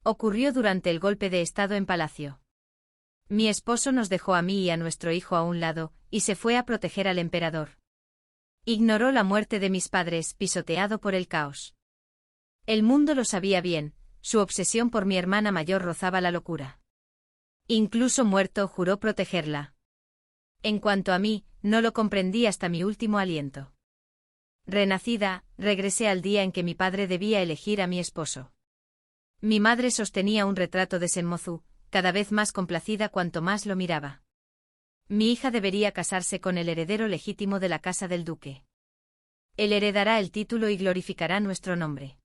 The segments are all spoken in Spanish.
Ocurrió durante el golpe de estado en Palacio. Mi esposo nos dejó a mí y a nuestro hijo a un lado, y se fue a proteger al emperador. Ignoró la muerte de mis padres, pisoteado por el caos. El mundo lo sabía bien, su obsesión por mi hermana mayor rozaba la locura. Incluso muerto, juró protegerla. En cuanto a mí, no lo comprendí hasta mi último aliento. Renacida, regresé al día en que mi padre debía elegir a mi esposo. Mi madre sostenía un retrato de Senmozu, cada vez más complacida cuanto más lo miraba. Mi hija debería casarse con el heredero legítimo de la casa del duque. Él heredará el título y glorificará nuestro nombre.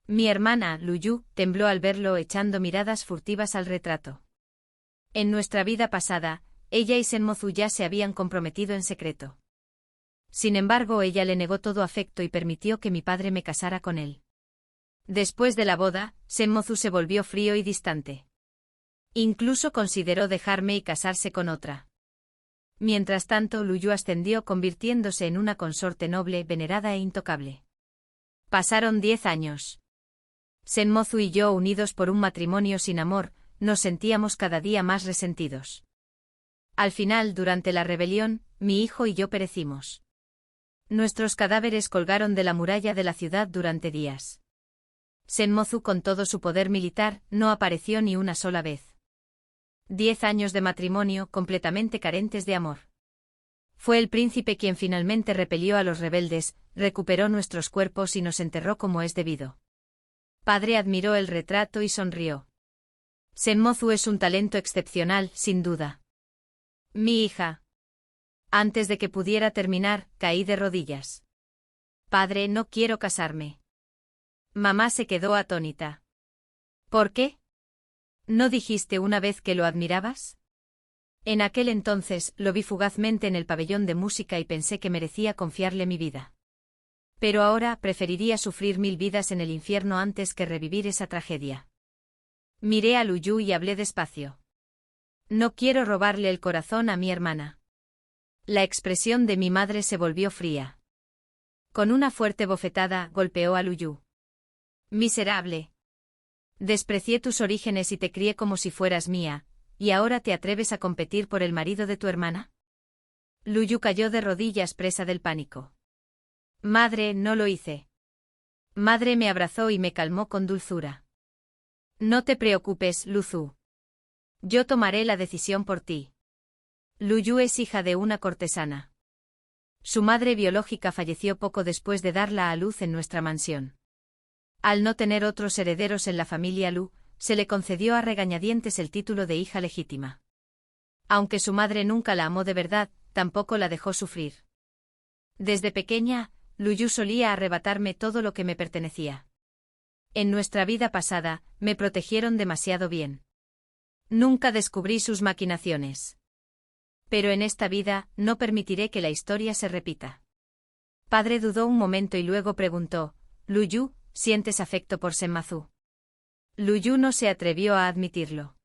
Mi hermana, Luyu, tembló al verlo echando miradas furtivas al retrato. En nuestra vida pasada, ella y Senmozu ya se habían comprometido en secreto. Sin embargo, ella le negó todo afecto y permitió que mi padre me casara con él. Después de la boda, Senmozu se volvió frío y distante. Incluso consideró dejarme y casarse con otra. Mientras tanto, Luyu ascendió convirtiéndose en una consorte noble, venerada e intocable. Pasaron 10 años. Senmozu y yo, unidos por un matrimonio sin amor, nos sentíamos cada día más resentidos. Al final, durante la rebelión, mi hijo y yo perecimos. Nuestros cadáveres colgaron de la muralla de la ciudad durante días. Senmozu, con todo su poder militar, no apareció ni una sola vez. 10 años de matrimonio completamente carentes de amor. Fue el príncipe quien finalmente repelió a los rebeldes, recuperó nuestros cuerpos y nos enterró como es debido. Padre admiró el retrato y sonrió. Senmozu es un talento excepcional, sin duda. Mi hija. Antes de que pudiera terminar, caí de rodillas. Padre, no quiero casarme. Mamá se quedó atónita. ¿Por qué? ¿No dijiste una vez que lo admirabas? En aquel entonces, lo vi fugazmente en el pabellón de música y pensé que merecía confiarle mi vida. Pero ahora preferiría sufrir 1000 vidas en el infierno antes que revivir esa tragedia. Miré a Luyu y hablé despacio. No quiero robarle el corazón a mi hermana. La expresión de mi madre se volvió fría. Con una fuerte bofetada, golpeó a Luyu. Miserable. Desprecié tus orígenes y te crié como si fueras mía, ¿y ahora te atreves a competir por el marido de tu hermana? Luyu cayó de rodillas presa del pánico. Madre, no lo hice. Madre me abrazó y me calmó con dulzura. No te preocupes, Luzu. Yo tomaré la decisión por ti. Luyu es hija de una cortesana. Su madre biológica falleció poco después de darla a luz en nuestra mansión. Al no tener otros herederos en la familia Lu, se le concedió a regañadientes el título de hija legítima. Aunque su madre nunca la amó de verdad, tampoco la dejó sufrir. Desde pequeña, Luyu solía arrebatarme todo lo que me pertenecía. En nuestra vida pasada, me protegieron demasiado bien. Nunca descubrí sus maquinaciones. Pero en esta vida, no permitiré que la historia se repita. Padre dudó un momento y luego preguntó, Luyu, ¿sientes afecto por Senmozu? Luyu no se atrevió a admitirlo.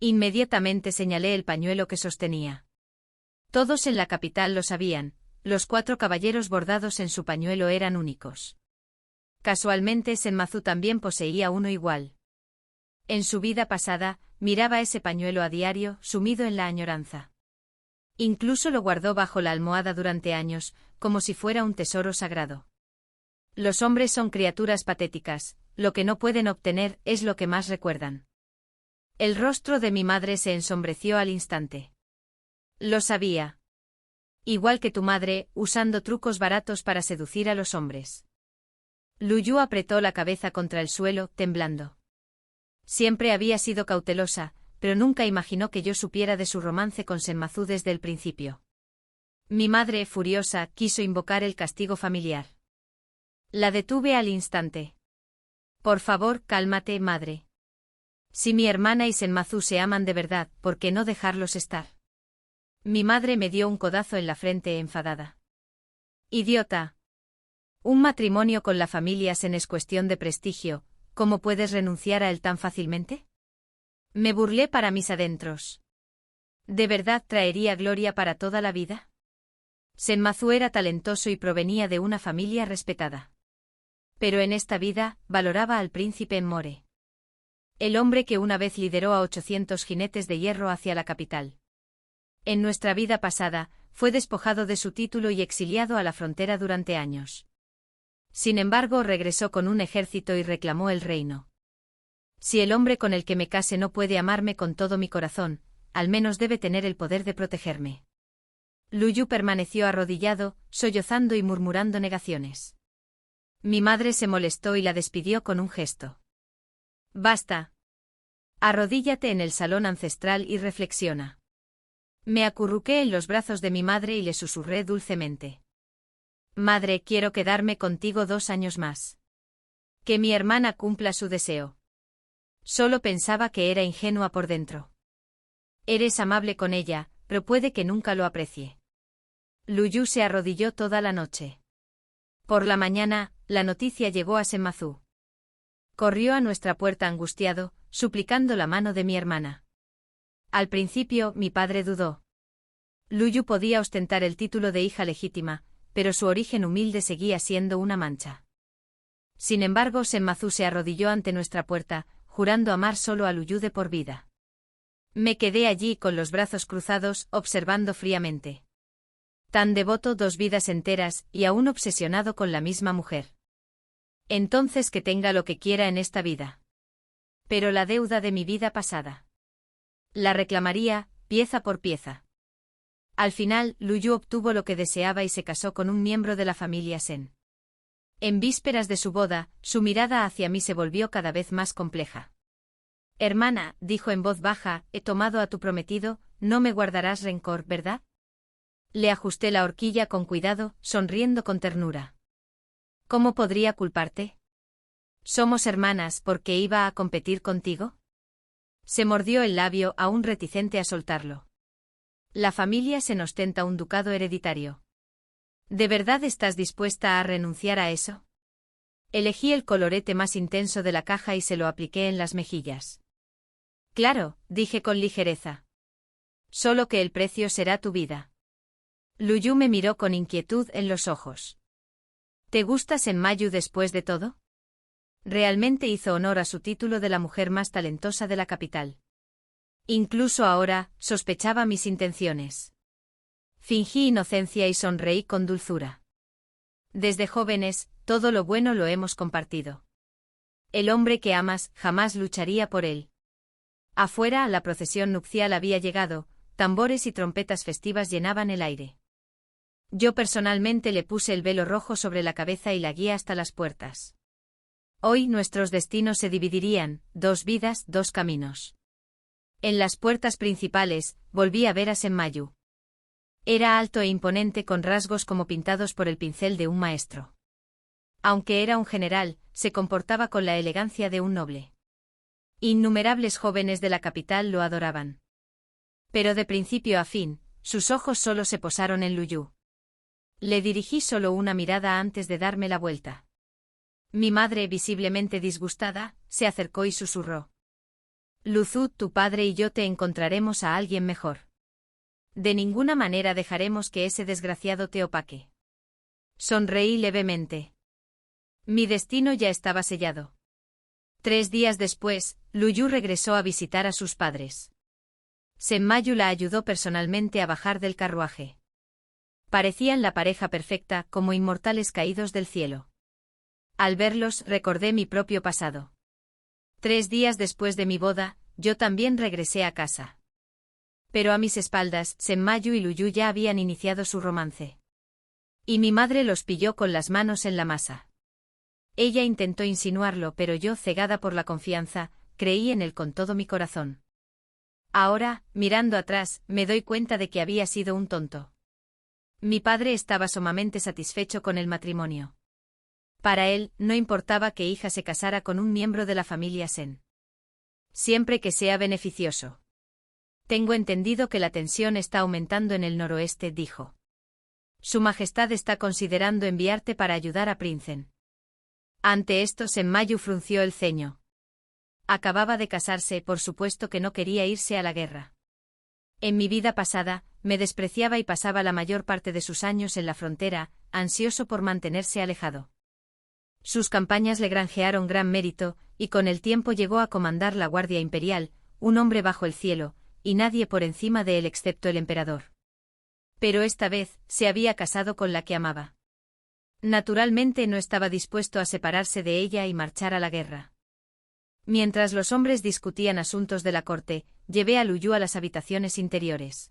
Inmediatamente señalé el pañuelo que sostenía. Todos en la capital lo sabían, los 4 caballeros bordados en su pañuelo eran únicos. Casualmente Senmozu también poseía uno igual. En su vida pasada, miraba ese pañuelo a diario, sumido en la añoranza. Incluso lo guardó bajo la almohada durante años, como si fuera un tesoro sagrado. Los hombres son criaturas patéticas, lo que no pueden obtener es lo que más recuerdan. El rostro de mi madre se ensombreció al instante. Lo sabía. Igual que tu madre, usando trucos baratos para seducir a los hombres. Luyu apretó la cabeza contra el suelo, temblando. Siempre había sido cautelosa, pero nunca imaginó que yo supiera de su romance con Senmozu desde el principio. Mi madre, furiosa, quiso invocar el castigo familiar. La detuve al instante. Por favor, cálmate, madre. Si mi hermana y Senmozu se aman de verdad, ¿por qué no dejarlos estar? Mi madre me dio un codazo en la frente enfadada. Idiota. Un matrimonio con la familia Sen es cuestión de prestigio, ¿cómo puedes renunciar a él tan fácilmente? Me burlé para mis adentros. ¿De verdad traería gloria para toda la vida? Senmozu era talentoso y provenía de una familia respetada. Pero en esta vida, valoraba al príncipe More. El hombre que una vez lideró a 800 jinetes de hierro hacia la capital. En nuestra vida pasada, fue despojado de su título y exiliado a la frontera durante años. Sin embargo, regresó con un ejército y reclamó el reino. Si el hombre con el que me case no puede amarme con todo mi corazón, al menos debe tener el poder de protegerme. Lu Yu permaneció arrodillado, sollozando y murmurando negaciones. Mi madre se molestó y la despidió con un gesto. Basta. Arrodíllate en el salón ancestral y reflexiona. Me acurruqué en los brazos de mi madre y le susurré dulcemente. Madre, quiero quedarme contigo 2 años más. Que mi hermana cumpla su deseo. Solo pensaba que era ingenua por dentro. Eres amable con ella, pero puede que nunca lo aprecie. Lu Yu se arrodilló toda la noche. Por la mañana, la noticia llegó a Senmazu. Corrió a nuestra puerta angustiado, suplicando la mano de mi hermana. Al principio, mi padre dudó. Lu Yu podía ostentar el título de hija legítima, pero su origen humilde seguía siendo una mancha. Sin embargo, Senmazu se arrodilló ante nuestra puerta, jurando amar solo a Lu Yu de por vida. Me quedé allí con los brazos cruzados, observando fríamente. Tan devoto 2 vidas enteras, y aún obsesionado con la misma mujer. Entonces que tenga lo que quiera en esta vida. Pero la deuda de mi vida pasada. La reclamaría, pieza por pieza. Al final, Lu Yu obtuvo lo que deseaba y se casó con un miembro de la familia Sen. En vísperas de su boda, su mirada hacia mí se volvió cada vez más compleja. Hermana, dijo en voz baja, he tomado a tu prometido, no me guardarás rencor, ¿verdad? Le ajusté la horquilla con cuidado, sonriendo con ternura. ¿Cómo podría culparte? ¿Somos hermanas porque iba a competir contigo? Se mordió el labio, aún reticente a soltarlo. La familia Sen ostenta un ducado hereditario. ¿De verdad estás dispuesta a renunciar a eso? Elegí el colorete más intenso de la caja y se lo apliqué en las mejillas. Claro, dije con ligereza. Solo que el precio será tu vida. Lu Yu me miró con inquietud en los ojos. ¿Te gusta Senmayu después de todo? Realmente hizo honor a su título de la mujer más talentosa de la capital. Incluso ahora, sospechaba mis intenciones. Fingí inocencia y sonreí con dulzura. Desde jóvenes, todo lo bueno lo hemos compartido. El hombre que amas jamás lucharía por él. Afuera, la procesión nupcial había llegado, tambores y trompetas festivas llenaban el aire. Yo personalmente le puse el velo rojo sobre la cabeza y la guié hasta las puertas. Hoy nuestros destinos se dividirían, 2 vidas, 2 caminos. En las puertas principales, volví a ver a Senmayu. Era alto e imponente con rasgos como pintados por el pincel de un maestro. Aunque era un general, se comportaba con la elegancia de un noble. Innumerables jóvenes de la capital lo adoraban. Pero de principio a fin, sus ojos solo se posaron en Lu Yu. Le dirigí solo una mirada antes de darme la vuelta. Mi madre, visiblemente disgustada, se acercó y susurró. Lu Zu, tu padre y yo te encontraremos a alguien mejor. De ninguna manera dejaremos que ese desgraciado te opaque. Sonreí levemente. Mi destino ya estaba sellado. 3 días después, Lu Yu regresó a visitar a sus padres. Senmayu la ayudó personalmente a bajar del carruaje. Parecían la pareja perfecta, como inmortales caídos del cielo. Al verlos, recordé mi propio pasado. 3 días después de mi boda, yo también regresé a casa. Pero a mis espaldas, Senmayu y Lu Yu ya habían iniciado su romance. Y mi madre los pilló con las manos en la masa. Ella intentó insinuarlo, pero yo, cegada por la confianza, creí en él con todo mi corazón. Ahora, mirando atrás, me doy cuenta de que había sido un tonto. Mi padre estaba sumamente satisfecho con el matrimonio. Para él, no importaba que hija se casara con un miembro de la familia Sen. Siempre que sea beneficioso. Tengo entendido que la tensión está aumentando en el noroeste, dijo. Su Majestad está considerando enviarte para ayudar a Prinsen. Ante esto, Senmayu frunció el ceño. Acababa de casarse, por supuesto que no quería irse a la guerra. En mi vida pasada, me despreciaba y pasaba la mayor parte de sus años en la frontera, ansioso por mantenerse alejado. Sus campañas le granjearon gran mérito, y con el tiempo llegó a comandar la Guardia Imperial, un hombre bajo el cielo, y nadie por encima de él excepto el emperador. Pero esta vez, se había casado con la que amaba. Naturalmente no estaba dispuesto a separarse de ella y marchar a la guerra. Mientras los hombres discutían asuntos de la corte, llevé a Lu Yu a las habitaciones interiores.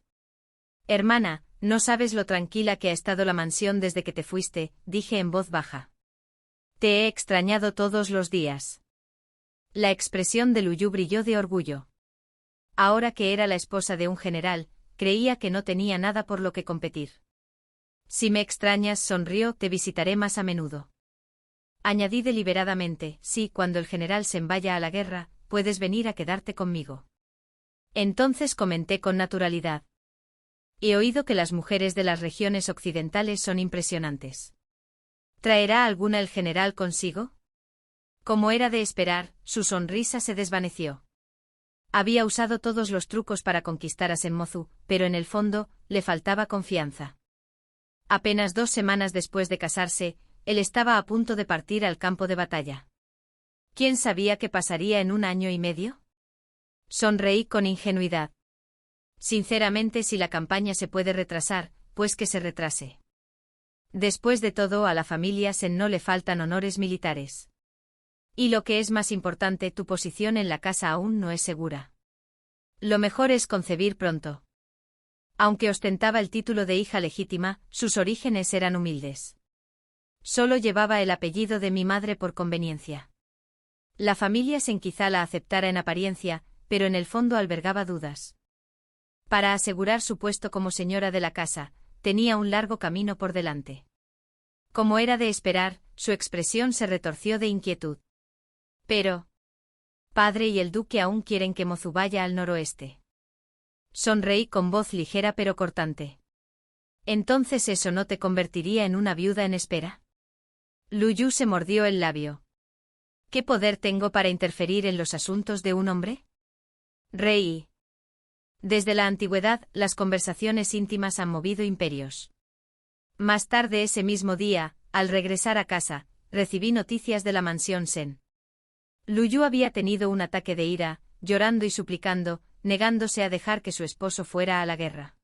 «Hermana, no sabes lo tranquila que ha estado la mansión desde que te fuiste», dije en voz baja. «Te he extrañado todos los días». La expresión de Lu Yu brilló de orgullo. Ahora que era la esposa de un general, creía que no tenía nada por lo que competir. «Si me extrañas», sonrió, «te visitaré más a menudo». Añadí deliberadamente, «sí, cuando el general se vaya a la guerra, puedes venir a quedarte conmigo». Entonces comenté con naturalidad. «He oído que las mujeres de las regiones occidentales son impresionantes. ¿Traerá alguna el general consigo?». Como era de esperar, su sonrisa se desvaneció. Había usado todos los trucos para conquistar a Senmozu, pero en el fondo, le faltaba confianza. Apenas 2 semanas después de casarse, él estaba a punto de partir al campo de batalla. ¿Quién sabía qué pasaría en 1 año y medio? Sonreí con ingenuidad. Sinceramente, si la campaña se puede retrasar, pues que se retrase. Después de todo, a la familia Sen no le faltan honores militares. Y lo que es más importante, tu posición en la casa aún no es segura. Lo mejor es concebir pronto. Aunque ostentaba el título de hija legítima, sus orígenes eran humildes. Solo llevaba el apellido de mi madre por conveniencia. La familia Sen quizá la aceptara en apariencia, pero en el fondo albergaba dudas. Para asegurar su puesto como señora de la casa, tenía un largo camino por delante. Como era de esperar, su expresión se retorció de inquietud. Pero, padre y el duque aún quieren que Mozu vaya al noroeste. Sonreí con voz ligera pero cortante. ¿Entonces eso no te convertiría en una viuda en espera? Lu Yu se mordió el labio. ¿Qué poder tengo para interferir en los asuntos de un hombre? Reí. Desde la antigüedad, las conversaciones íntimas han movido imperios. Más tarde ese mismo día, al regresar a casa, recibí noticias de la mansión Sen. Lu Yu había tenido un ataque de ira, llorando y suplicando, negándose a dejar que su esposo fuera a la guerra.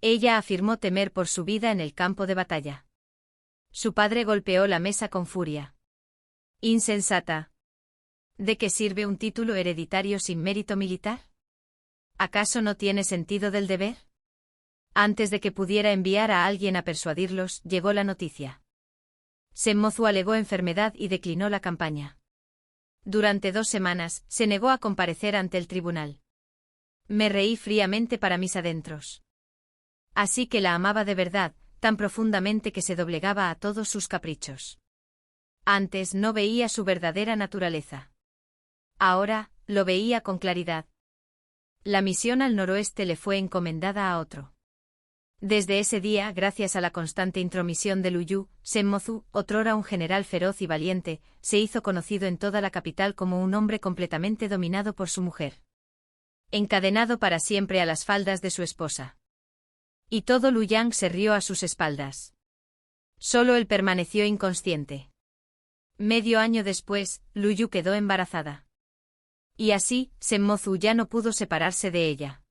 Ella afirmó temer por su vida en el campo de batalla. Su padre golpeó la mesa con furia. Insensata. ¿De qué sirve un título hereditario sin mérito militar? ¿Acaso no tiene sentido del deber? Antes de que pudiera enviar a alguien a persuadirlos, llegó la noticia. Senmozu alegó enfermedad y declinó la campaña. Durante 2 semanas, se negó a comparecer ante el tribunal. Me reí fríamente para mis adentros. Así que la amaba de verdad, tan profundamente que se doblegaba a todos sus caprichos. Antes no veía su verdadera naturaleza. Ahora, lo veía con claridad. La misión al noroeste le fue encomendada a otro. Desde ese día, gracias a la constante intromisión de Lu Yu, Senmozu, otrora un general feroz y valiente, se hizo conocido en toda la capital como un hombre completamente dominado por su mujer. Encadenado para siempre a las faldas de su esposa. Y todo Luoyang se rió a sus espaldas. Solo él permaneció inconsciente. Medio año después, Lu Yu quedó embarazada. Y así, Senmozu ya no pudo separarse de ella.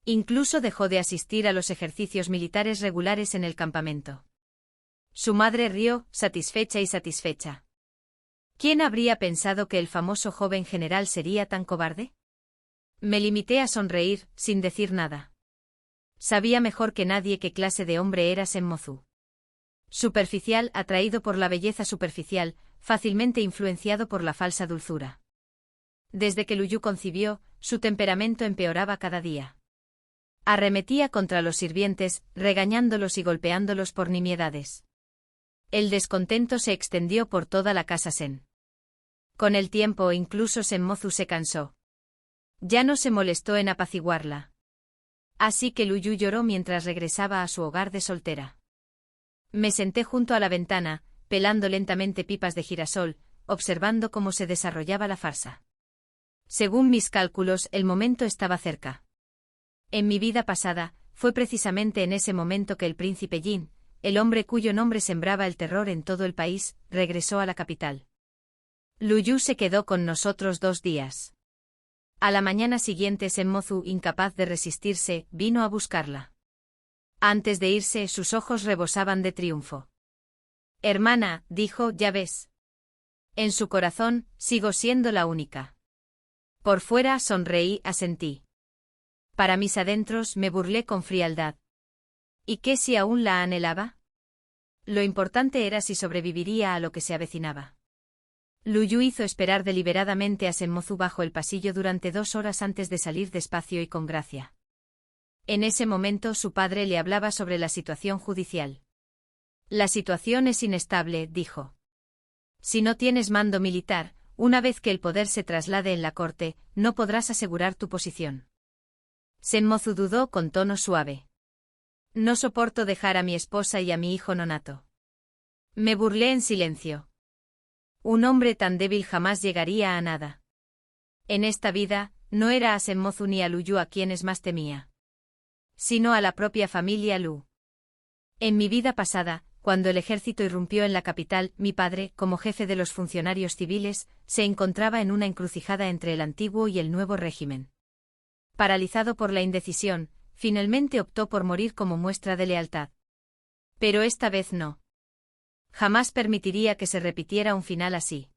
Incluso dejó de asistir a los ejercicios militares regulares en el campamento. Su madre rió, satisfecha y satisfecha. ¿Quién habría pensado que el famoso joven general sería tan cobarde? Me limité a sonreír, sin decir nada. Sabía mejor que nadie qué clase de hombre era Senmozu. Superficial, atraído por la belleza superficial, fácilmente influenciado por la falsa dulzura. Desde que Lu Yu concibió, su temperamento empeoraba cada día. Arremetía contra los sirvientes, regañándolos y golpeándolos por nimiedades. El descontento se extendió por toda la casa Sen. Con el tiempo incluso Senmozu se cansó. Ya no se molestó en apaciguarla. Así que Lu Yu lloró mientras regresaba a su hogar de soltera. Me senté junto a la ventana, pelando lentamente pipas de girasol, observando cómo se desarrollaba la farsa. Según mis cálculos, el momento estaba cerca. En mi vida pasada, fue precisamente en ese momento que el príncipe Jin, el hombre cuyo nombre sembraba el terror en todo el país, regresó a la capital. Lu Yu se quedó con nosotros 2 días. A la mañana siguiente Senmozu, incapaz de resistirse, vino a buscarla. Antes de irse, sus ojos rebosaban de triunfo. Hermana, dijo, ya ves. En su corazón, sigo siendo la única. Por fuera sonreí, asentí. Para mis adentros me burlé con frialdad. ¿Y qué si aún la anhelaba? Lo importante era si sobreviviría a lo que se avecinaba. Lu Yu hizo esperar deliberadamente a Senmozu bajo el pasillo durante 2 horas antes de salir despacio y con gracia. En ese momento su padre le hablaba sobre la situación judicial. La situación es inestable, dijo. Si no tienes mando militar, una vez que el poder se traslade en la corte, no podrás asegurar tu posición. Senmozu dudó con tono suave. No soporto dejar a mi esposa y a mi hijo nonato. Me burlé en silencio. Un hombre tan débil jamás llegaría a nada. En esta vida, no era a Senmozu ni a Lu Yu a quienes más temía, sino a la propia familia Lu. En mi vida pasada, cuando el ejército irrumpió en la capital, mi padre, como jefe de los funcionarios civiles, se encontraba en una encrucijada entre el antiguo y el nuevo régimen. Paralizado por la indecisión, finalmente optó por morir como muestra de lealtad. Pero esta vez no. Jamás permitiría que se repitiera un final así.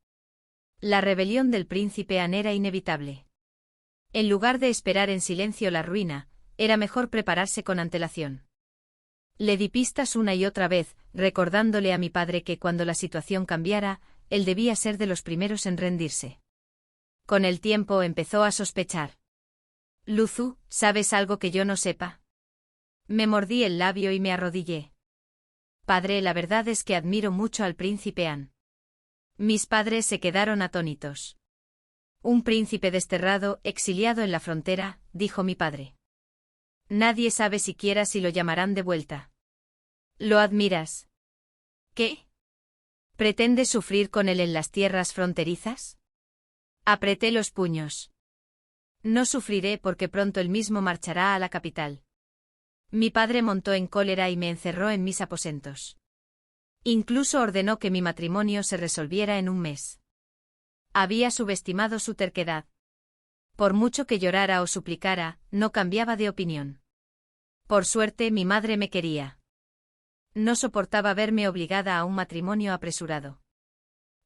La rebelión del príncipe Han era inevitable. En lugar de esperar en silencio la ruina, era mejor prepararse con antelación. Le di pistas una y otra vez, recordándole a mi padre que cuando la situación cambiara, él debía ser de los primeros en rendirse. Con el tiempo empezó a sospechar. Lu Zu, ¿sabes algo que yo no sepa? Me mordí el labio y me arrodillé. Padre, la verdad es que admiro mucho al príncipe Han. Mis padres se quedaron atónitos. Un príncipe desterrado, exiliado en la frontera, dijo mi padre. Nadie sabe siquiera si lo llamarán de vuelta. ¿Lo admiras? ¿Qué? ¿Pretendes sufrir con él en las tierras fronterizas? Apreté los puños. No sufriré porque pronto él mismo marchará a la capital. Mi padre montó en cólera y me encerró en mis aposentos. Incluso ordenó que mi matrimonio se resolviera en un mes. Había subestimado su terquedad. Por mucho que llorara o suplicara, no cambiaba de opinión. Por suerte mi madre me quería. No soportaba verme obligada a un matrimonio apresurado.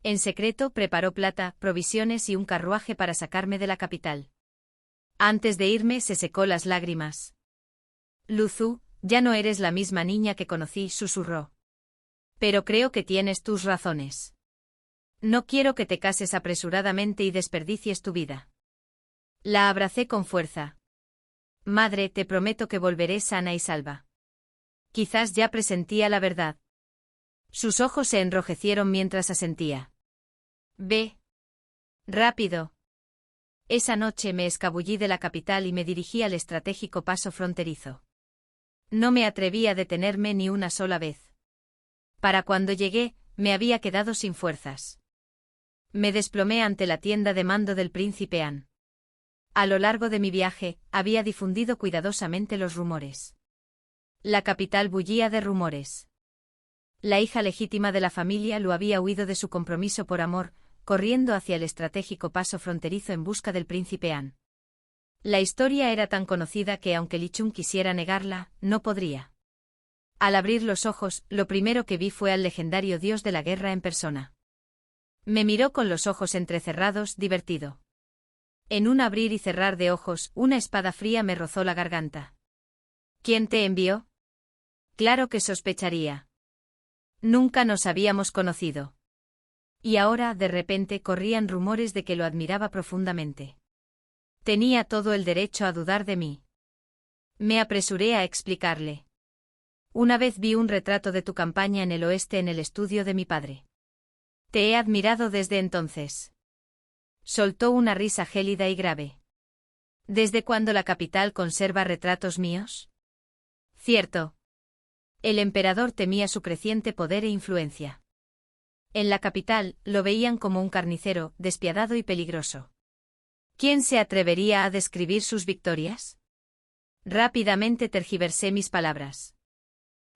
En secreto preparó plata, provisiones y un carruaje para sacarme de la capital. Antes de irme se secó las lágrimas. Lu Zu, ya no eres la misma niña que conocí, susurró. Pero creo que tienes tus razones. No quiero que te cases apresuradamente y desperdicies tu vida. La abracé con fuerza. Madre, te prometo que volveré sana y salva. Quizás ya presentía la verdad. Sus ojos se enrojecieron mientras asentía. Ve. Rápido. Esa noche me escabullí de la capital y me dirigí al estratégico paso fronterizo. No me atreví a detenerme ni una sola vez. Para cuando llegué, me había quedado sin fuerzas. Me desplomé ante la tienda de mando del príncipe Han. A lo largo de mi viaje, había difundido cuidadosamente los rumores. La capital bullía de rumores. La hija legítima de la familia Lu había huido de su compromiso por amor, corriendo hacia el estratégico paso fronterizo en busca del príncipe Han. La historia era tan conocida que aunque Li Chun quisiera negarla, no podría. Al abrir los ojos, lo primero que vi fue al legendario dios de la guerra en persona. Me miró con los ojos entrecerrados, divertido. En un abrir y cerrar de ojos, una espada fría me rozó la garganta. ¿Quién te envió? Claro que sospecharía. Nunca nos habíamos conocido. Y ahora, de repente, corrían rumores de que lo admiraba profundamente. Tenía todo el derecho a dudar de mí. Me apresuré a explicarle. Una vez vi un retrato de tu campaña en el oeste en el estudio de mi padre. Te he admirado desde entonces. Soltó una risa gélida y grave. ¿Desde cuándo la capital conserva retratos míos? Cierto. El emperador temía su creciente poder e influencia. En la capital, lo veían como un carnicero, despiadado y peligroso. ¿Quién se atrevería a describir sus victorias? Rápidamente tergiversé mis palabras.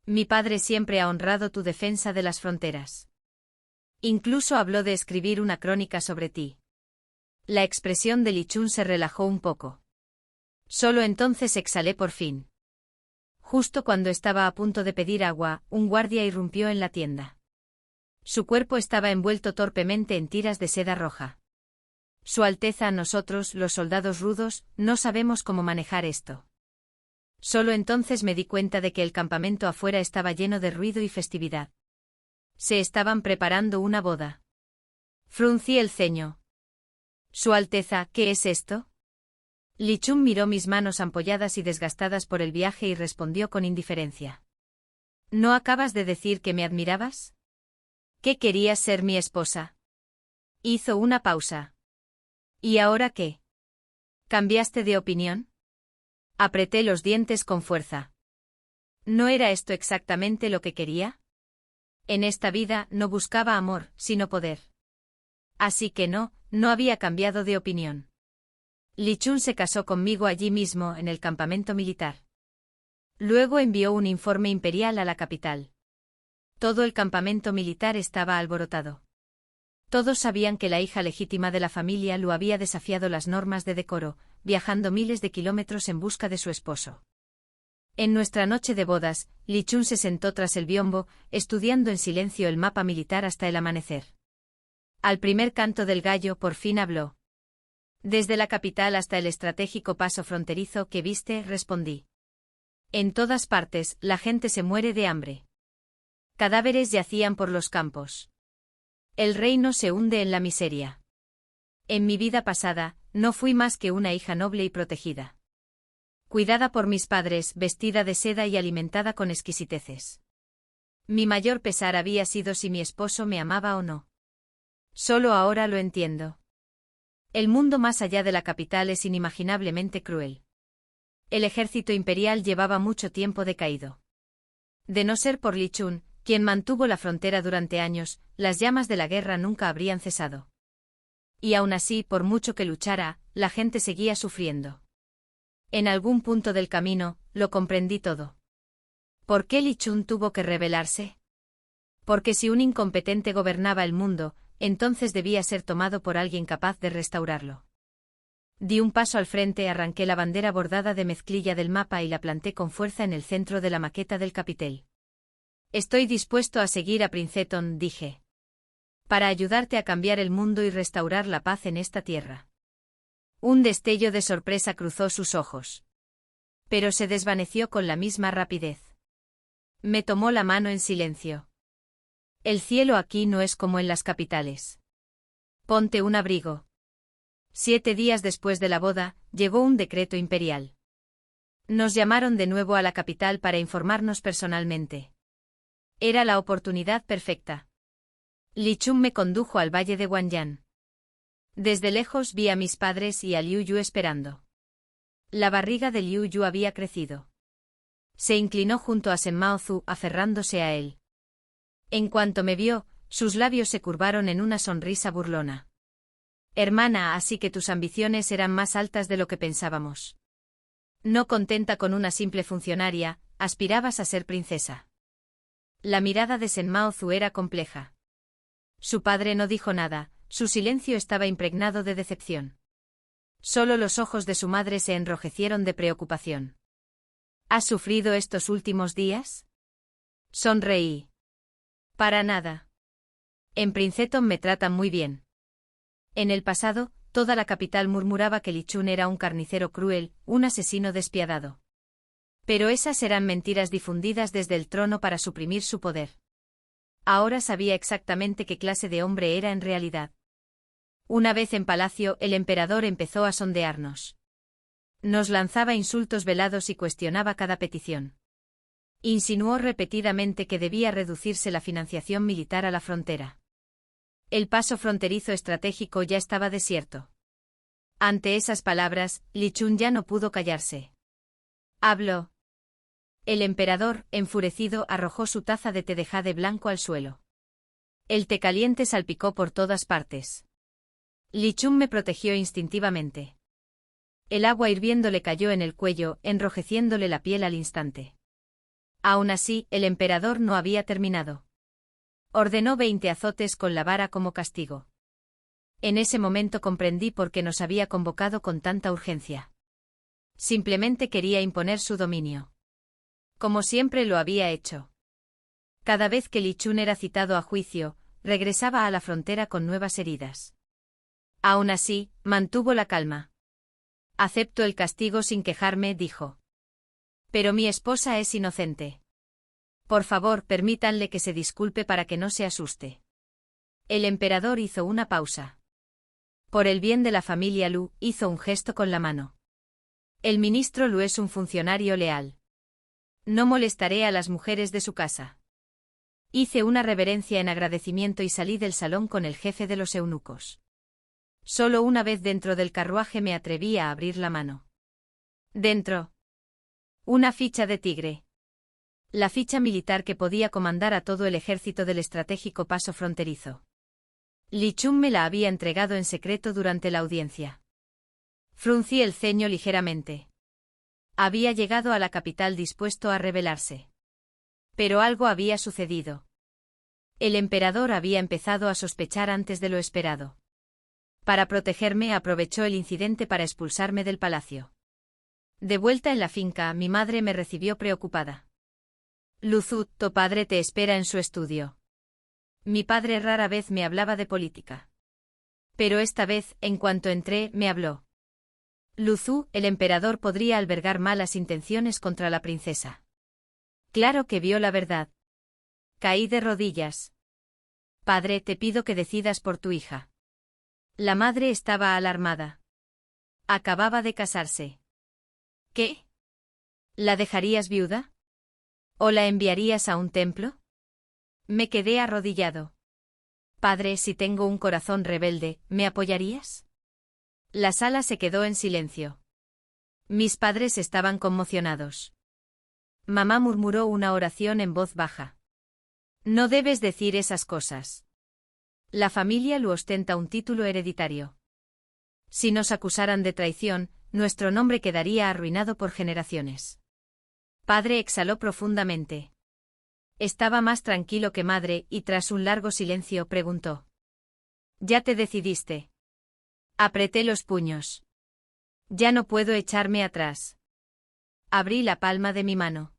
Mi padre siempre ha honrado tu defensa de las fronteras. Incluso habló de escribir una crónica sobre ti. La expresión de Li Chun se relajó un poco. Solo entonces exhalé por fin. Justo cuando estaba a punto de pedir agua, un guardia irrumpió en la tienda. Su cuerpo estaba envuelto torpemente en tiras de seda roja. Su Alteza, nosotros, los soldados rudos, no sabemos cómo manejar esto. Solo entonces me di cuenta de que el campamento afuera estaba lleno de ruido y festividad. Se estaban preparando una boda. Fruncí el ceño. Su Alteza, ¿qué es esto? Li Chun miró mis manos ampolladas y desgastadas por el viaje y respondió con indiferencia. ¿No acabas de decir que me admirabas? ¿Qué querías ser mi esposa? Hizo una pausa. ¿Y ahora qué? ¿Cambiaste de opinión? Apreté los dientes con fuerza. ¿No era esto exactamente lo que quería? En esta vida no buscaba amor, sino poder. Así que no había cambiado de opinión. Li Chun se casó conmigo allí mismo, en el campamento militar. Luego envió un informe imperial a la capital. Todo el campamento militar estaba alborotado. Todos sabían que la hija legítima de la familia Lu había desafiado las normas de decoro, viajando miles de kilómetros en busca de su esposo. En nuestra noche de bodas, Li Chun se sentó tras el biombo, estudiando en silencio el mapa militar hasta el amanecer. Al primer canto del gallo por fin habló. Desde la capital hasta el estratégico paso fronterizo que viste, respondí. En todas partes, la gente se muere de hambre. Cadáveres yacían por los campos. El reino se hunde en la miseria. En mi vida pasada, no fui más que una hija noble y protegida. Cuidada por mis padres, vestida de seda y alimentada con exquisiteces. Mi mayor pesar había sido si mi esposo me amaba o no. Solo ahora lo entiendo. El mundo más allá de la capital es inimaginablemente cruel. El ejército imperial llevaba mucho tiempo decaído. De no ser por Li Chun, quien mantuvo la frontera durante años, las llamas de la guerra nunca habrían cesado. Y aún así, por mucho que luchara, la gente seguía sufriendo. En algún punto del camino, lo comprendí todo. ¿Por qué Li Chun tuvo que rebelarse? Porque si un incompetente gobernaba el mundo, entonces debía ser tomado por alguien capaz de restaurarlo. Di un paso al frente, arranqué la bandera bordada de mezclilla del mapa y la planté con fuerza en el centro de la maqueta del capitel. Estoy dispuesto a seguir a Princeton, dije. Para ayudarte a cambiar el mundo y restaurar la paz en esta tierra. Un destello de sorpresa cruzó sus ojos. Pero se desvaneció con la misma rapidez. Me tomó la mano en silencio. El cielo aquí no es como en las capitales. Ponte un abrigo. 7 días después de la boda, llegó un decreto imperial. Nos llamaron de nuevo a la capital para informarnos personalmente. Era la oportunidad perfecta. Li Chun me condujo al valle de Guanyan. Desde lejos vi a mis padres y a Liu Yu esperando. La barriga de Liu Yu había crecido. Se inclinó junto a Shen Maozu, aferrándose a él. En cuanto me vio, sus labios se curvaron en una sonrisa burlona. Hermana, así que tus ambiciones eran más altas de lo que pensábamos. No contenta con una simple funcionaria, aspirabas a ser princesa. La mirada de Shen Maozu era compleja. Su padre no dijo nada, su silencio estaba impregnado de decepción. Solo los ojos de su madre se enrojecieron de preocupación. ¿Has sufrido estos últimos días? Sonreí. Para nada. En Princeton me tratan muy bien. En el pasado, toda la capital murmuraba que Li Chun era un carnicero cruel, un asesino despiadado. Pero esas eran mentiras difundidas desde el trono para suprimir su poder. Ahora sabía exactamente qué clase de hombre era en realidad. Una vez en palacio, el emperador empezó a sondearnos. Nos lanzaba insultos velados y cuestionaba cada petición. Insinuó repetidamente que debía reducirse la financiación militar a la frontera. El paso fronterizo estratégico ya estaba desierto. Ante esas palabras, Li Chun ya no pudo callarse. Habló. El emperador, enfurecido, arrojó su taza de té de jade blanco al suelo. El té caliente salpicó por todas partes. Li Chun me protegió instintivamente. El agua hirviendo le cayó en el cuello, enrojeciéndole la piel al instante. Aún así, el emperador no había terminado. Ordenó 20 azotes con la vara como castigo. En ese momento comprendí por qué nos había convocado con tanta urgencia. Simplemente quería imponer su dominio. Como siempre lo había hecho. Cada vez que Li Chun era citado a juicio, regresaba a la frontera con nuevas heridas. Aún así, mantuvo la calma. Acepto el castigo sin quejarme, dijo. Pero mi esposa es inocente. Por favor, permítanle que se disculpe para que no se asuste. El emperador hizo una pausa. Por el bien de la familia Lu, hizo un gesto con la mano. El ministro Lu es un funcionario leal. No molestaré a las mujeres de su casa. Hice una reverencia en agradecimiento y salí del salón con el jefe de los eunucos. Solo una vez dentro del carruaje me atreví a abrir la mano. Dentro. Una ficha de tigre. La ficha militar que podía comandar a todo el ejército del estratégico paso fronterizo. Li Chun me la había entregado en secreto durante la audiencia. Fruncí el ceño ligeramente. Había llegado a la capital dispuesto a rebelarse. Pero algo había sucedido. El emperador había empezado a sospechar antes de lo esperado. Para protegerme aprovechó el incidente para expulsarme del palacio. De vuelta en la finca, mi madre me recibió preocupada. Luzu, tu padre te espera en su estudio. Mi padre rara vez me hablaba de política. Pero esta vez, en cuanto entré, me habló. Luzu, el emperador podría albergar malas intenciones contra la princesa. Claro que vio la verdad. Caí de rodillas. Padre, te pido que decidas por tu hija. La madre estaba alarmada. Acababa de casarse. ¿Qué? ¿La dejarías viuda? ¿O la enviarías a un templo? Me quedé arrodillado. Padre, si tengo un corazón rebelde, ¿me apoyarías? La sala se quedó en silencio. Mis padres estaban conmocionados. Mamá murmuró una oración en voz baja. No debes decir esas cosas. La familia Lu ostenta un título hereditario. Si nos acusaran de traición, nuestro nombre quedaría arruinado por generaciones. Padre exhaló profundamente. Estaba más tranquilo que madre y tras un largo silencio preguntó. ¿Ya te decidiste? Apreté los puños. Ya no puedo echarme atrás. Abrí la palma de mi mano.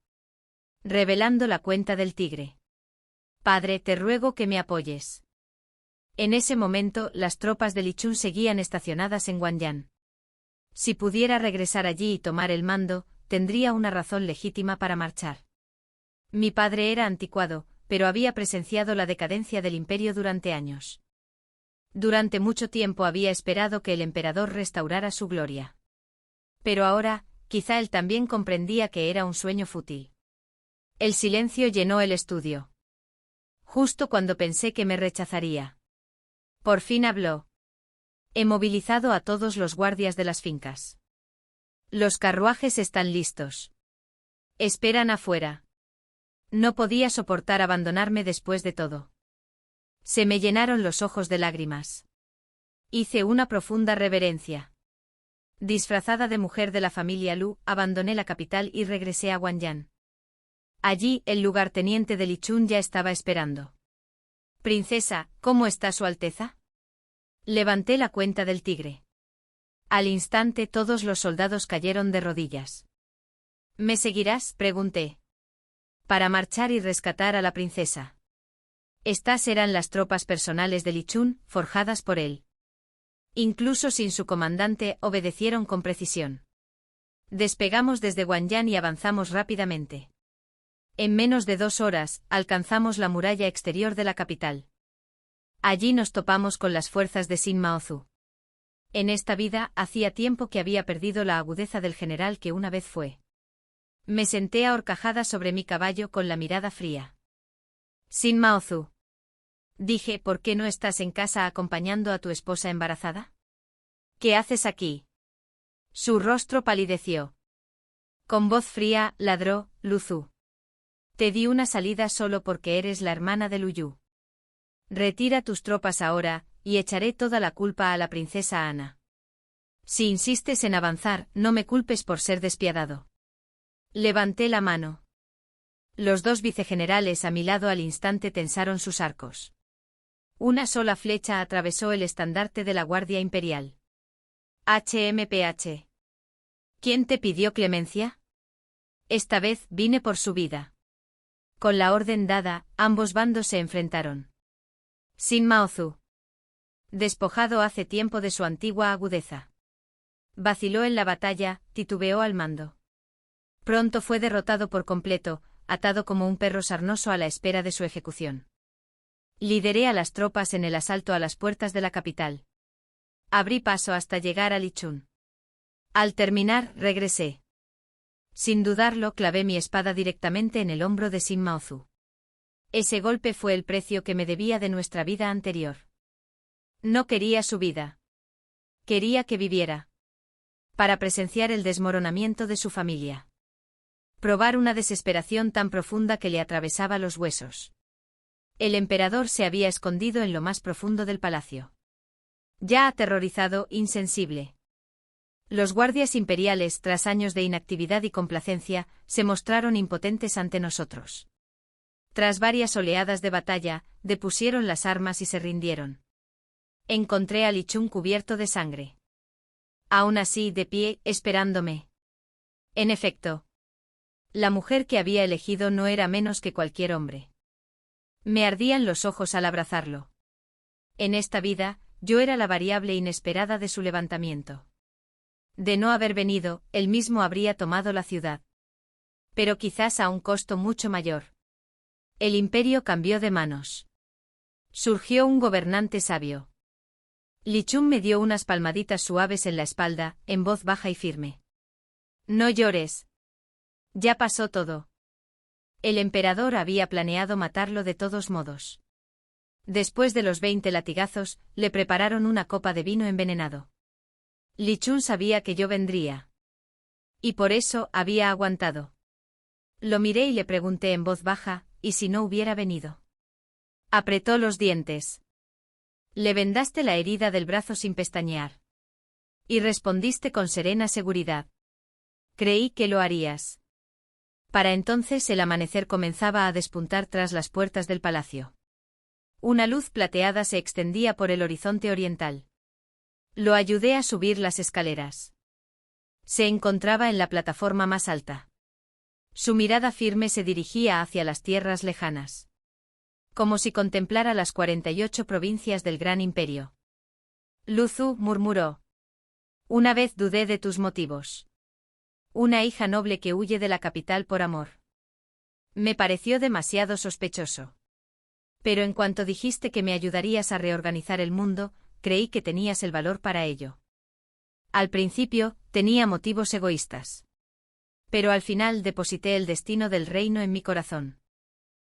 Revelando la cuenta del tigre. Padre, te ruego que me apoyes. En ese momento, las tropas de Li Chun seguían estacionadas en Guanyan. Si pudiera regresar allí y tomar el mando, tendría una razón legítima para marchar. Mi padre era anticuado, pero había presenciado la decadencia del imperio durante años. Durante mucho tiempo había esperado que el emperador restaurara su gloria. Pero ahora, quizá él también comprendía que era un sueño fútil. El silencio llenó el estudio. Justo cuando pensé que me rechazaría. Por fin habló. He movilizado a todos los guardias de las fincas. Los carruajes están listos. Esperan afuera. No podía soportar abandonarme después de todo. Se me llenaron los ojos de lágrimas. Hice una profunda reverencia. Disfrazada de mujer de la familia Lu, abandoné la capital y regresé a Guanyan. Allí, el lugarteniente de Li Chun ya estaba esperando. Princesa, ¿cómo está Su Alteza? Levanté la cuenta del tigre. Al instante todos los soldados cayeron de rodillas. ¿Me seguirás?, pregunté. Para marchar y rescatar a la princesa. Estas eran las tropas personales de Li Chun, forjadas por él. Incluso sin su comandante, obedecieron con precisión. Despegamos desde Guanyan y avanzamos rápidamente. En menos de 2 horas, alcanzamos la muralla exterior de la capital. Allí nos topamos con las fuerzas de Sin Maozu. En esta vida, hacía tiempo que había perdido la agudeza del general que una vez fue. Me senté ahorcajada sobre mi caballo con la mirada fría. Sin Maozu. Dije, ¿por qué no estás en casa acompañando a tu esposa embarazada? ¿Qué haces aquí? Su rostro palideció. Con voz fría, ladró, Luzu. Te di una salida solo porque eres la hermana de Luyu. Retira tus tropas ahora, y echaré toda la culpa a la princesa Ana. Si insistes en avanzar, no me culpes por ser despiadado. Levanté la mano. Los dos vicegenerales a mi lado al instante tensaron sus arcos. Una sola flecha atravesó el estandarte de la Guardia Imperial. HMPH. ¿Quién te pidió clemencia? Esta vez vine por su vida. Con la orden dada, ambos bandos se enfrentaron. Sin Maozu. Despojado hace tiempo de su antigua agudeza. Vaciló en la batalla, titubeó al mando. Pronto fue derrotado por completo, atado como un perro sarnoso a la espera de su ejecución. Lideré a las tropas en el asalto a las puertas de la capital. Abrí paso hasta llegar a Lichun. Al terminar, regresé. Sin dudarlo, clavé mi espada directamente en el hombro de Sin Maozu. Ese golpe fue el precio que me debía de nuestra vida anterior. No quería su vida. Quería que viviera. Para presenciar el desmoronamiento de su familia. Probar una desesperación tan profunda que le atravesaba los huesos. El emperador se había escondido en lo más profundo del palacio. Ya aterrorizado, insensible. Los guardias imperiales, tras años de inactividad y complacencia, se mostraron impotentes ante nosotros. Tras varias oleadas de batalla, depusieron las armas y se rindieron. Encontré a Lichun cubierto de sangre. Aún así, de pie, esperándome. En efecto, la mujer que había elegido no era menos que cualquier hombre. Me ardían los ojos al abrazarlo. En esta vida, yo era la variable inesperada de su levantamiento. De no haber venido, él mismo habría tomado la ciudad. Pero quizás a un costo mucho mayor. El imperio cambió de manos. Surgió un gobernante sabio. Lichun me dio unas palmaditas suaves en la espalda, en voz baja y firme. No llores. Ya pasó todo. El emperador había planeado matarlo de todos modos. Después de los 20 latigazos, le prepararon una copa de vino envenenado. Lichun sabía que yo vendría. Y por eso había aguantado. Lo miré y le pregunté en voz baja, ¿y si no hubiera venido? Apretó los dientes. Le vendaste la herida del brazo sin pestañear. Y respondiste con serena seguridad. Creí que lo harías. Para entonces el amanecer comenzaba a despuntar tras las puertas del palacio. Una luz plateada se extendía por el horizonte oriental. Lo ayudé a subir las escaleras. Se encontraba en la plataforma más alta. Su mirada firme se dirigía hacia las tierras lejanas. Como si contemplara las 48 provincias del gran imperio. Luzu, murmuró. Una vez dudé de tus motivos. Una hija noble que huye de la capital por amor. Me pareció demasiado sospechoso. Pero en cuanto dijiste que me ayudarías a reorganizar el mundo, creí que tenías el valor para ello. Al principio, tenía motivos egoístas. Pero al final deposité el destino del reino en mi corazón.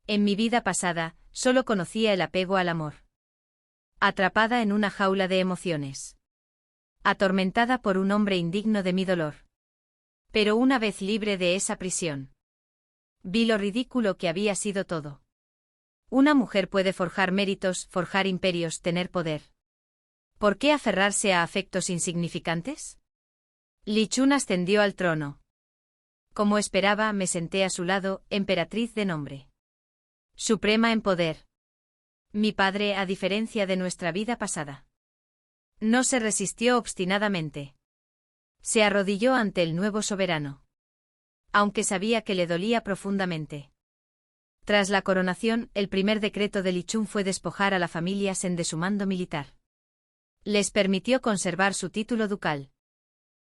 En mi vida pasada, solo conocía el apego al amor. Atrapada en una jaula de emociones. Atormentada por un hombre indigno de mi dolor. Pero una vez libre de esa prisión, vi lo ridículo que había sido todo. Una mujer puede forjar méritos, forjar imperios, tener poder. ¿Por qué aferrarse a afectos insignificantes? Lichun ascendió al trono. Como esperaba, me senté a su lado, emperatriz de nombre. Suprema en poder. Mi padre, a diferencia de nuestra vida pasada. No se resistió obstinadamente. Se arrodilló ante el nuevo soberano. Aunque sabía que le dolía profundamente. Tras la coronación, el primer decreto de Lichun fue despojar a la familia Sen de su mando militar. Les permitió conservar su título ducal.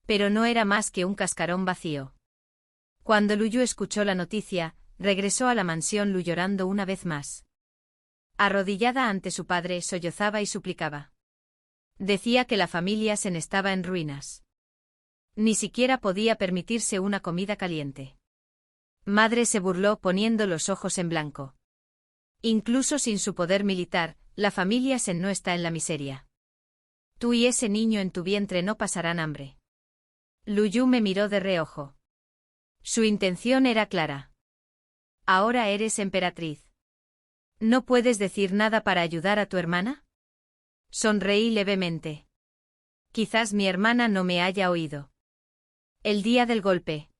Pero no era más que un cascarón vacío. Cuando Luyu escuchó la noticia, regresó a la mansión Lu llorando una vez más. Arrodillada ante su padre, sollozaba y suplicaba. Decía que la familia Sen estaba en ruinas. Ni siquiera podía permitirse una comida caliente. Madre se burló poniendo los ojos en blanco. Incluso sin su poder militar, la familia Sen no está en la miseria. Tú y ese niño en tu vientre no pasarán hambre. Luyu me miró de reojo. Su intención era clara. Ahora eres emperatriz. ¿No puedes decir nada para ayudar a tu hermana? Sonreí levemente. Quizás mi hermana no me haya oído. El día del golpe.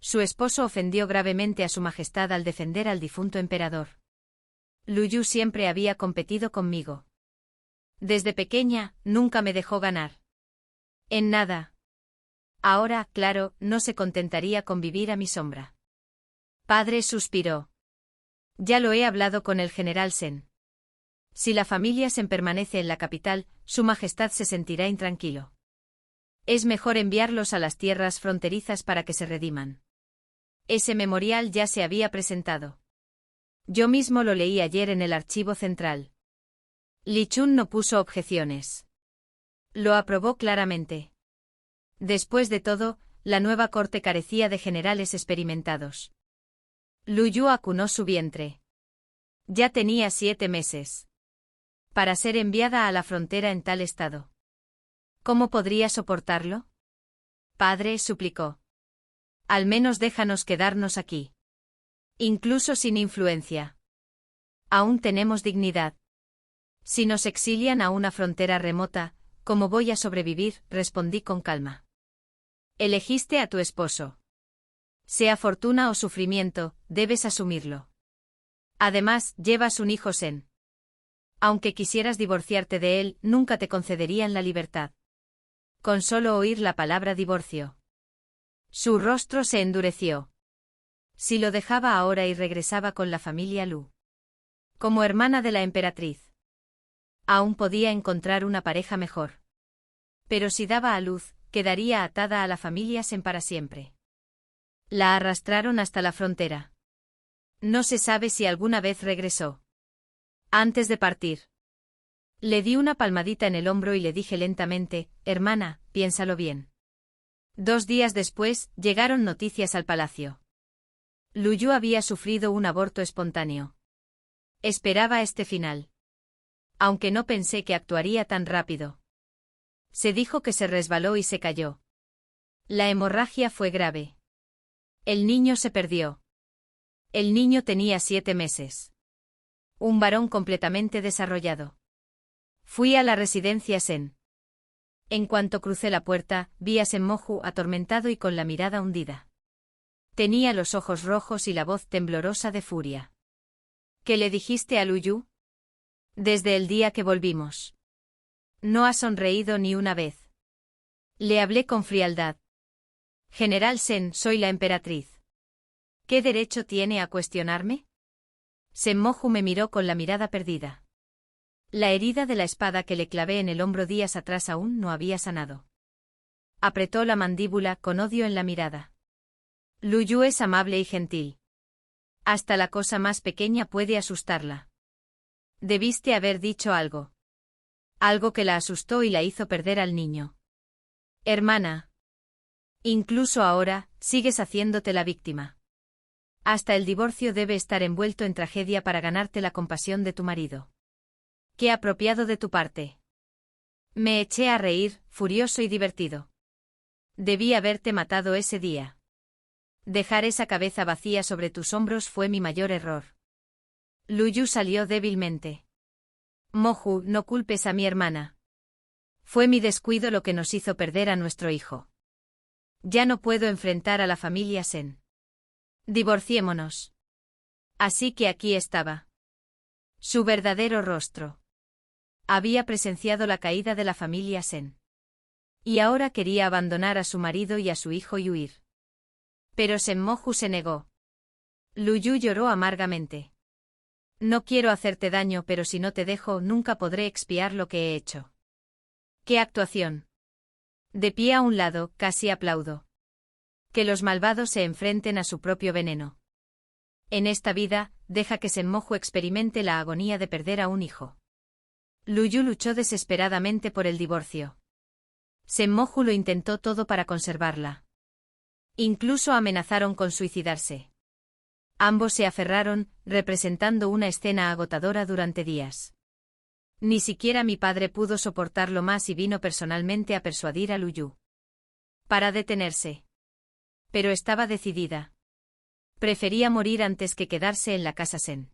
Su esposo ofendió gravemente a su majestad al defender al difunto emperador. Lu Yu siempre había competido conmigo. Desde pequeña, nunca me dejó ganar. En nada. Ahora, claro, no se contentaría con vivir a mi sombra. Padre suspiró. Ya lo he hablado con el general Sen. Si la familia Sen permanece en la capital, su majestad se sentirá intranquilo. Es mejor enviarlos a las tierras fronterizas para que se rediman. Ese memorial ya se había presentado. Yo mismo lo leí ayer en el archivo central. Li Chun no puso objeciones. Lo aprobó claramente. Después de todo, la nueva corte carecía de generales experimentados. Lu Yu acunó su vientre. Ya tenía 7 meses. Para ser enviada a la frontera en tal estado. ¿Cómo podría soportarlo? Padre, suplicó. Al menos déjanos quedarnos aquí. Incluso sin influencia. Aún tenemos dignidad. Si nos exilian a una frontera remota, ¿cómo voy a sobrevivir?, respondí con calma. Elegiste a tu esposo. Sea fortuna o sufrimiento, debes asumirlo. Además, llevas un hijo Sen. Aunque quisieras divorciarte de él, nunca te concederían la libertad. Con solo oír la palabra divorcio. Su rostro se endureció. Si lo dejaba ahora y regresaba con la familia Lu. Como hermana de la emperatriz. Aún podía encontrar una pareja mejor. Pero si daba a luz, quedaría atada a la familia Sen para siempre. La arrastraron hasta la frontera. No se sabe si alguna vez regresó. Antes de partir. Le di una palmadita en el hombro y le dije lentamente, hermana, piénsalo bien. 2 días después, llegaron noticias al palacio. Lu Yu había sufrido un aborto espontáneo. Esperaba este final. Aunque no pensé que actuaría tan rápido. Se dijo que se resbaló y se cayó. La hemorragia fue grave. El niño se perdió. El niño tenía 7 meses. Un varón completamente desarrollado. Fui a la residencia Sen. En cuanto crucé la puerta, vi a Senmoju atormentado y con la mirada hundida. Tenía los ojos rojos y la voz temblorosa de furia. ¿Qué le dijiste a Lu Yu? Desde el día que volvimos. No ha sonreído ni una vez. Le hablé con frialdad. General Sen, soy la emperatriz. ¿Qué derecho tiene a cuestionarme? Senmoju me miró con la mirada perdida. La herida de la espada que le clavé en el hombro días atrás aún no había sanado. Apretó la mandíbula con odio en la mirada. Lu Yu es amable y gentil. Hasta la cosa más pequeña puede asustarla. Debiste haber dicho algo. Algo que la asustó y la hizo perder al niño. Hermana. Incluso ahora, sigues haciéndote la víctima. Hasta el divorcio debe estar envuelto en tragedia para ganarte la compasión de tu marido. Qué apropiado de tu parte. Me eché a reír, furioso y divertido. Debí haberte matado ese día. Dejar esa cabeza vacía sobre tus hombros fue mi mayor error. Lu Yu salió débilmente. Moju, no culpes a mi hermana. Fue mi descuido lo que nos hizo perder a nuestro hijo. Ya no puedo enfrentar a la familia Sen. Divorciémonos. Así que aquí estaba. Su verdadero rostro. Había presenciado la caída de la familia Sen. Y ahora quería abandonar a su marido y a su hijo y huir. Pero Senmoju se negó. Lu Yu lloró amargamente. No quiero hacerte daño, pero si no te dejo, nunca podré expiar lo que he hecho. ¡Qué actuación! De pie a un lado, casi aplaudo. Que los malvados se enfrenten a su propio veneno. En esta vida, deja que Senmoju experimente la agonía de perder a un hijo. Lu Yu luchó desesperadamente por el divorcio. Senmoju lo intentó todo para conservarla. Incluso amenazaron con suicidarse. Ambos se aferraron, representando una escena agotadora durante días. Ni siquiera mi padre pudo soportarlo más y vino personalmente a persuadir a Lu Yu para detenerse. Pero estaba decidida. Prefería morir antes que quedarse en la casa Sen.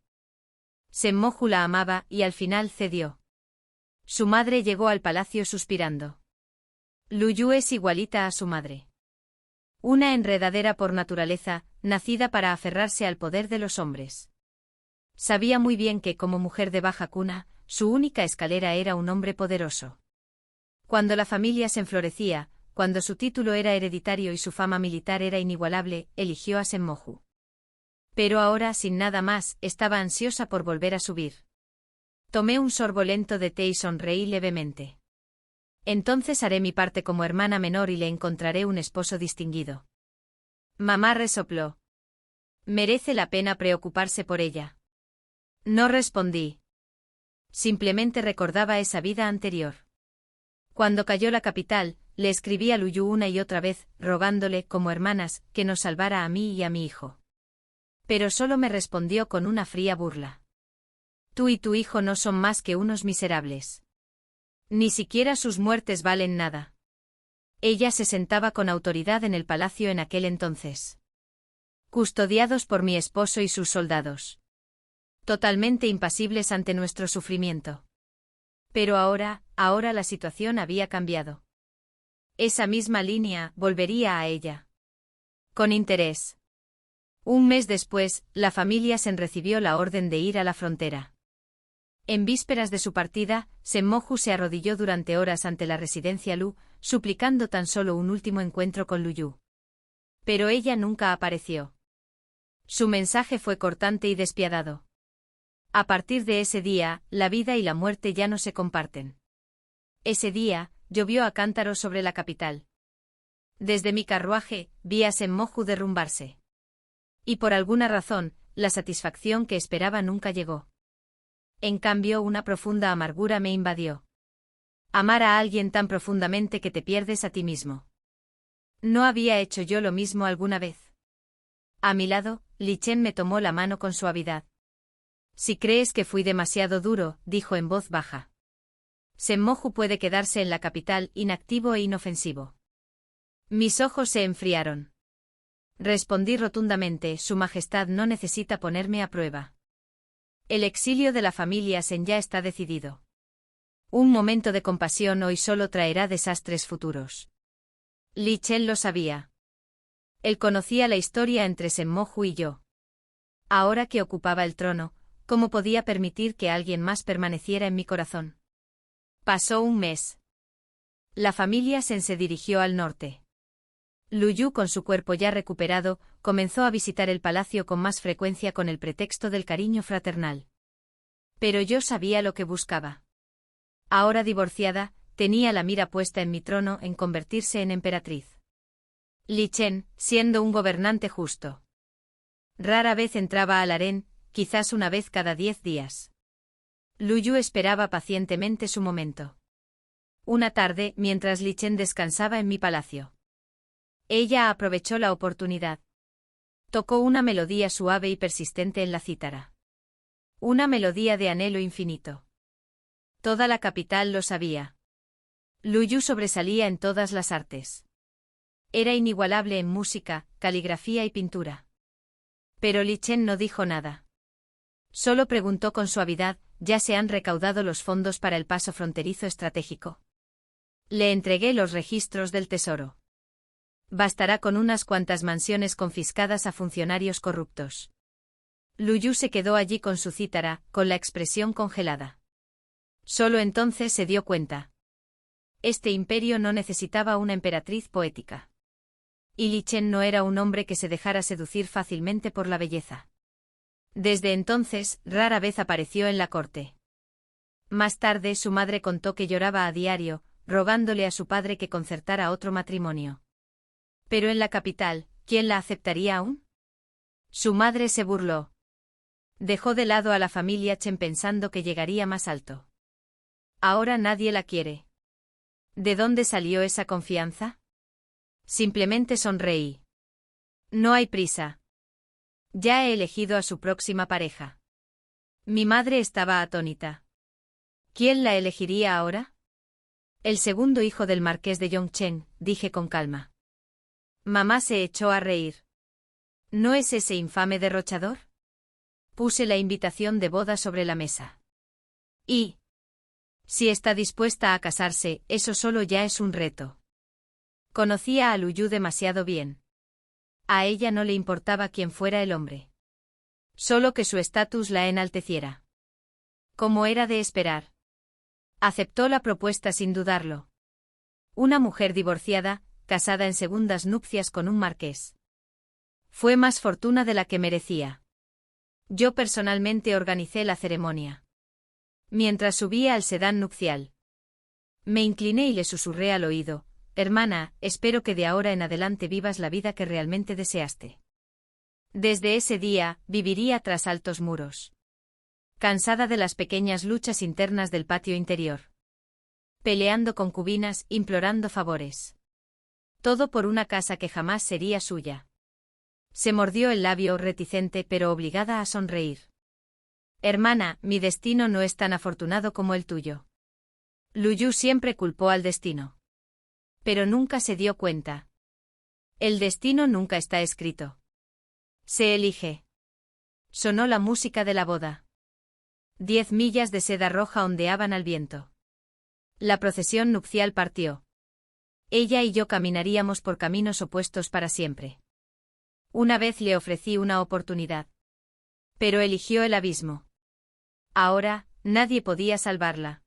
Senmoju la amaba y al final cedió. Su madre llegó al palacio suspirando. Lu Yu es igualita a su madre. Una enredadera por naturaleza, nacida para aferrarse al poder de los hombres. Sabía muy bien que, como mujer de baja cuna, su única escalera era un hombre poderoso. Cuando la familia se enflorecía, cuando su título era hereditario y su fama militar era inigualable, eligió a Senmoju. Pero ahora, sin nada más, estaba ansiosa por volver a subir. Tomé un sorbo lento de té y sonreí levemente. Entonces haré mi parte como hermana menor y le encontraré un esposo distinguido. Mamá resopló. Merece la pena preocuparse por ella. No respondí. Simplemente recordaba esa vida anterior. Cuando cayó la capital, le escribí a Luyu una y otra vez, rogándole, como hermanas, que nos salvara a mí y a mi hijo. Pero solo me respondió con una fría burla. Tú y tu hijo no son más que unos miserables. Ni siquiera sus muertes valen nada. Ella se sentaba con autoridad en el palacio en aquel entonces. Custodiados por mi esposo y sus soldados. Totalmente impasibles ante nuestro sufrimiento. Pero ahora la situación había cambiado. Esa misma línea volvería a ella. Con interés. Un mes después, la familia Sen recibió la orden de ir a la frontera. En vísperas de su partida, Senmoju se arrodilló durante horas ante la residencia Lu, suplicando tan solo un último encuentro con Luyu. Pero ella nunca apareció. Su mensaje fue cortante y despiadado. A partir de ese día, la vida y la muerte ya no se comparten. Ese día, llovió a cántaros sobre la capital. Desde mi carruaje, vi a Senmoju derrumbarse. Y por alguna razón, la satisfacción que esperaba nunca llegó. En cambio, una profunda amargura me invadió. Amar a alguien tan profundamente que te pierdes a ti mismo. ¿No había hecho yo lo mismo alguna vez? A mi lado, Li Chen me tomó la mano con suavidad. Si crees que fui demasiado duro, dijo en voz baja. Senmoju puede quedarse en la capital inactivo e inofensivo. Mis ojos se enfriaron. Respondí rotundamente, Su Majestad no necesita ponerme a prueba. El exilio de la familia Sen ya está decidido. Un momento de compasión hoy solo traerá desastres futuros. Li Chen lo sabía. Él conocía la historia entre Senmoju y yo. Ahora que ocupaba el trono, ¿cómo podía permitir que alguien más permaneciera en mi corazón? Pasó un mes. La familia Sen se dirigió al norte. Luyu, con su cuerpo ya recuperado, comenzó a visitar el palacio con más frecuencia con el pretexto del cariño fraternal. Pero yo sabía lo que buscaba. Ahora divorciada, tenía la mira puesta en mi trono, en convertirse en emperatriz. Li Chen, siendo un gobernante justo. Rara vez entraba al harén, quizás una vez cada 10 días. Luyu esperaba pacientemente su momento. Una tarde, mientras Li Chen descansaba en mi palacio. Ella aprovechó la oportunidad. Tocó una melodía suave y persistente en la cítara. Una melodía de anhelo infinito. Toda la capital lo sabía. Luyu sobresalía en todas las artes. Era inigualable en música, caligrafía y pintura. Pero Li Chen no dijo nada. Solo preguntó con suavidad, ¿ya se han recaudado los fondos para el paso fronterizo estratégico? Le entregué los registros del tesoro. Bastará con unas cuantas mansiones confiscadas a funcionarios corruptos. Luyu se quedó allí con su cítara, con la expresión congelada. Solo entonces se dio cuenta. Este imperio no necesitaba una emperatriz poética. Y Li Chen no era un hombre que se dejara seducir fácilmente por la belleza. Desde entonces, rara vez apareció en la corte. Más tarde su madre contó que lloraba a diario, rogándole a su padre que concertara otro matrimonio. Pero en la capital, ¿quién la aceptaría aún? Su madre se burló. Dejó de lado a la familia Chen pensando que llegaría más alto. Ahora nadie la quiere. ¿De dónde salió esa confianza? Simplemente sonreí. No hay prisa. Ya he elegido a su próxima pareja. Mi madre estaba atónita. ¿Quién la elegiría ahora? El segundo hijo del marqués de Yongchen, dije con calma. Mamá se echó a reír. ¿No es ese infame derrochador? Puse la invitación de boda sobre la mesa. Y, si está dispuesta a casarse, eso solo ya es un reto. Conocía a Luyu demasiado bien. A ella no le importaba quién fuera el hombre. Solo que su estatus la enalteciera. Como era de esperar. Aceptó la propuesta sin dudarlo. Una mujer divorciada, casada en segundas nupcias con un marqués. Fue más fortuna de la que merecía. Yo personalmente organicé la ceremonia. Mientras subía al sedán nupcial. Me incliné y le susurré al oído: hermana, espero que de ahora en adelante vivas la vida que realmente deseaste. Desde ese día, viviría tras altos muros. Cansada de las pequeñas luchas internas del patio interior. Peleando concubinas, implorando favores. Todo por una casa que jamás sería suya. Se mordió el labio reticente pero obligada a sonreír. Hermana, mi destino no es tan afortunado como el tuyo. Lu Yu siempre culpó al destino. Pero nunca se dio cuenta. El destino nunca está escrito. Se elige. Sonó la música de la boda. 10 millas de seda roja ondeaban al viento. La procesión nupcial partió. Ella y yo caminaríamos por caminos opuestos para siempre. Una vez le ofrecí una oportunidad. Pero eligió el abismo. Ahora, nadie podía salvarla.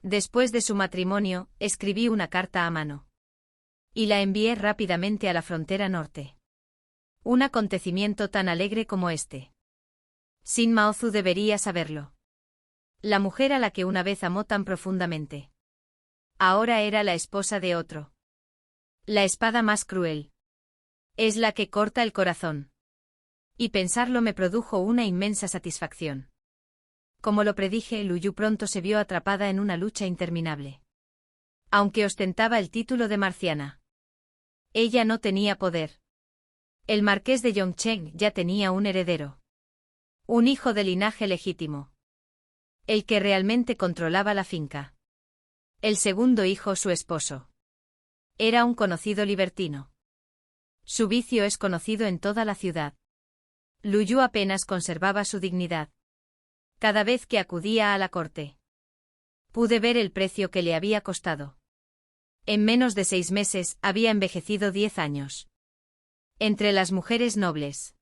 Después de su matrimonio, escribí una carta a mano. Y la envié rápidamente a la frontera norte. Un acontecimiento tan alegre como este. Sin Maozu debería saberlo. La mujer a la que una vez amó tan profundamente. Ahora era la esposa de otro. La espada más cruel. Es la que corta el corazón. Y pensarlo me produjo una inmensa satisfacción. Como lo predije, Lu Yu pronto se vio atrapada en una lucha interminable. Aunque ostentaba el título de marciana. Ella no tenía poder. El marqués de Yongcheng ya tenía un heredero. Un hijo de linaje legítimo. El que realmente controlaba la finca. El segundo hijo, su esposo. Era un conocido libertino. Su vicio es conocido en toda la ciudad. Lu Yu apenas conservaba su dignidad. Cada vez que acudía a la corte. Pude ver el precio que le había costado. En menos de 6 meses había envejecido 10 años. Entre las mujeres nobles.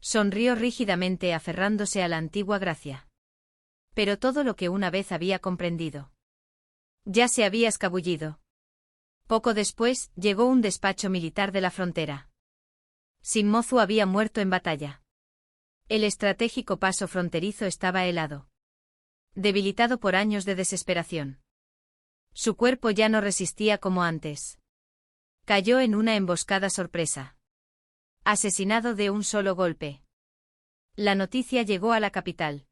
Sonrió rígidamente aferrándose a la antigua gracia. Pero todo lo que una vez había comprendido. Ya se había escabullido. Poco después, llegó un despacho militar de la frontera. Sin Mozu había muerto en batalla. El estratégico paso fronterizo estaba helado. Debilitado por años de desesperación. Su cuerpo ya no resistía como antes. Cayó en una emboscada sorpresa. Asesinado de un solo golpe. La noticia llegó a la capital.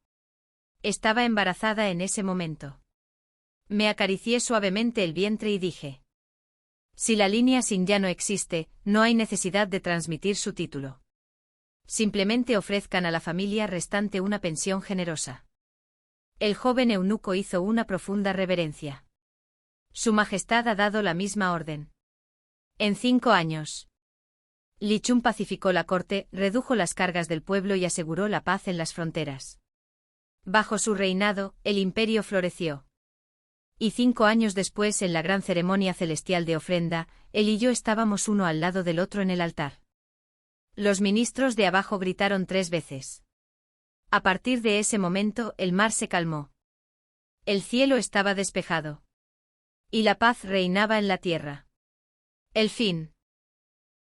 Estaba embarazada en ese momento. Me acaricié suavemente el vientre y dije: si la línea Xin ya no existe, no hay necesidad de transmitir su título. Simplemente ofrezcan a la familia restante una pensión generosa. El joven eunuco hizo una profunda reverencia. Su Majestad ha dado la misma orden. En 5 años. Li Chun pacificó la corte, redujo las cargas del pueblo y aseguró la paz en las fronteras. Bajo su reinado, el imperio floreció. Y 5 años después, en la gran ceremonia celestial de ofrenda, él y yo estábamos uno al lado del otro en el altar. Los ministros de abajo gritaron 3 veces. A partir de ese momento, el mar se calmó. El cielo estaba despejado. Y la paz reinaba en la tierra. El fin.